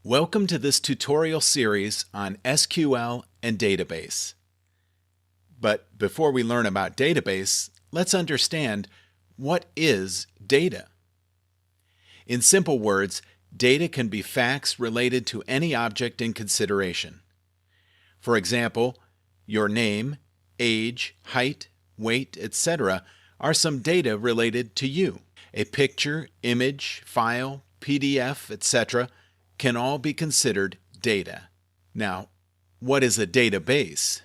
Welcome to this tutorial series on SQL and database. But before we learn about database, let's understand what is data. In simple words, data can be facts related to any object in consideration. For example, your name, age, height, weight, etc. are some data related to you. A picture, image, file, PDF, etc. can all be considered data. Now, what is a database?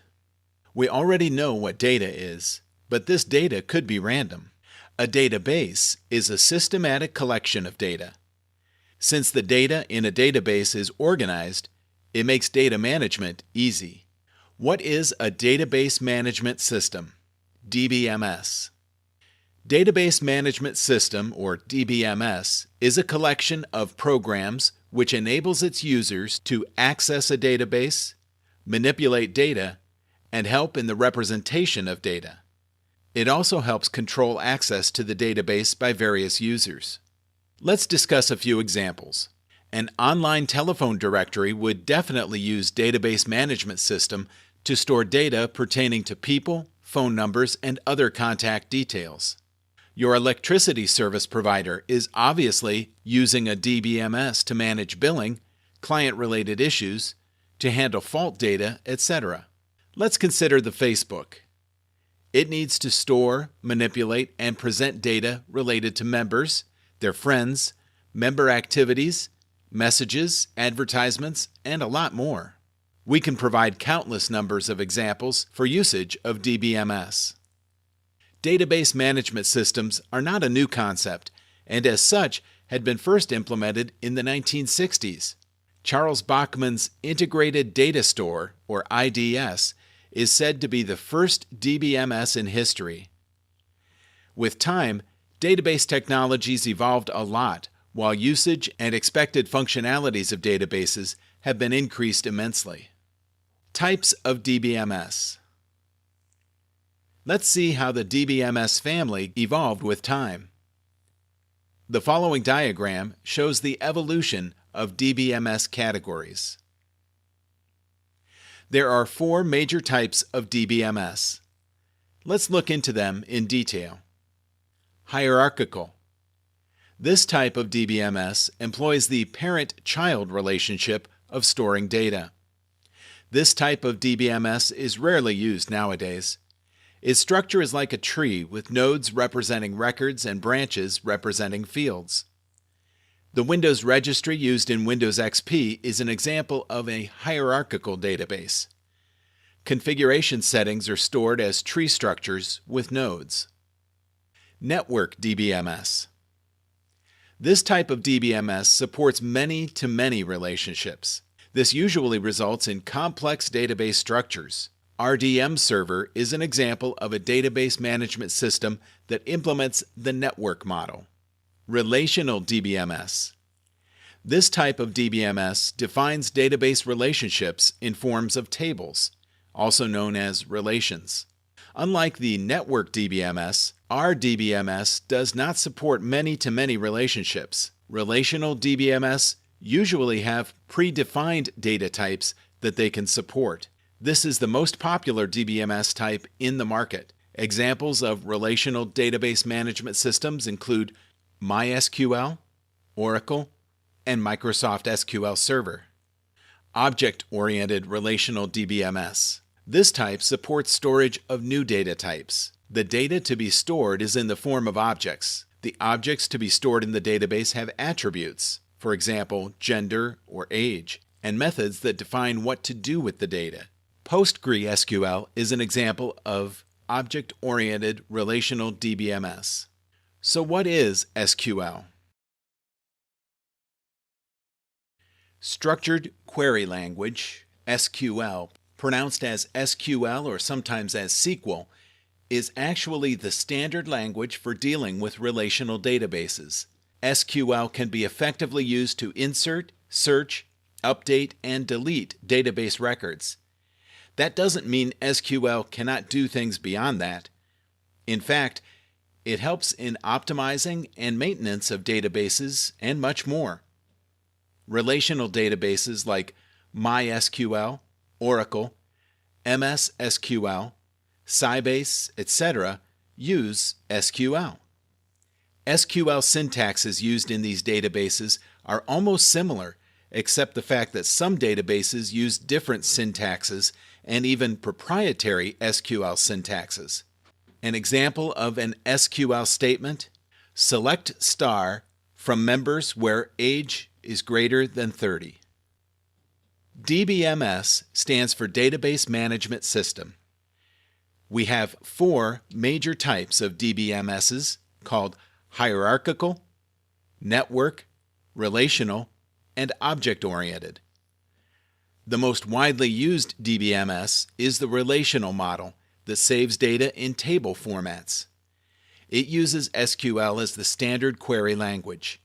We already know what data is, but this data could be random. A database is a systematic collection of data. Since the data in a database is organized, it makes data management easy. What is a database management system? DBMS. Database Management System, or DBMS, is a collection of programs which enables its users to access a database, manipulate data, and help in the representation of data. It also helps control access to the database by various users. Let's discuss a few examples. An online telephone directory would definitely use Database Management System to store data pertaining to people, phone numbers, and other contact details. Your electricity service provider is obviously using a DBMS to manage billing, client-related issues, to handle fault data, etc. Let's consider the Facebook. It needs to store, manipulate, and present data related to members, their friends, member activities, messages, advertisements, and a lot more. We can provide countless numbers of examples for usage of DBMS. Database management systems are not a new concept, and as such had been first implemented in the 1960s. Charles Bachman's Integrated Data Store, or IDS, is said to be the first DBMS in history. With time, database technologies evolved a lot, while usage and expected functionalities of databases have been increased immensely. Types of DBMS. Let's see how the DBMS family evolved with time. The following diagram shows the evolution of DBMS categories. There are four major types of DBMS. Let's look into them in detail. Hierarchical. This type of DBMS employs the parent-child relationship of storing data. This type of DBMS is rarely used nowadays. Its structure is like a tree with nodes representing records and branches representing fields. The Windows registry used in Windows XP is an example of a hierarchical database. Configuration settings are stored as tree structures with nodes. Network DBMS. This type of DBMS supports many-to-many relationships. This usually results in complex database structures. RDM server is an example of a database management system that implements the network model. Relational DBMS. This type of DBMS defines database relationships in forms of tables, also known as relations. Unlike the network DBMS, our DBMS does not support many-to-many relationships. Relational DBMS usually have predefined data types that they can support. This is the most popular DBMS type in the market. Examples of relational database management systems include MySQL, Oracle, and Microsoft SQL Server. Object-oriented relational DBMS. This type supports storage of new data types. The data to be stored is in the form of objects. The objects to be stored in the database have attributes, for example, gender or age, and methods that define what to do with the data. PostgreSQL is an example of object-oriented relational DBMS. So what is SQL? Structured Query Language, SQL, pronounced as SQL or sometimes as SQL, is actually the standard language for dealing with relational databases. SQL can be effectively used to insert, search, update, and delete database records. That doesn't mean SQL cannot do things beyond that. In fact, it helps in optimizing and maintenance of databases and much more. Relational databases like MySQL, Oracle, MS SQL, Sybase, etc. use SQL. SQL syntaxes used in these databases are almost similar, except the fact that some databases use different syntaxes and even proprietary SQL syntaxes. An example of an SQL statement: select star from members where age is greater than 30. DBMS stands for Database Management System. We have 4 major types of DBMSs called hierarchical, network, relational, and object-oriented. The most widely used DBMS is the relational model that saves data in table formats. It uses SQL as the standard query language.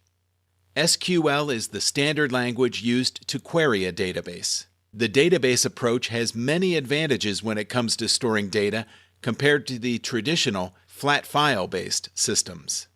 SQL is the standard language used to query a database. The database approach has many advantages when it comes to storing data compared to the traditional flat file-based systems.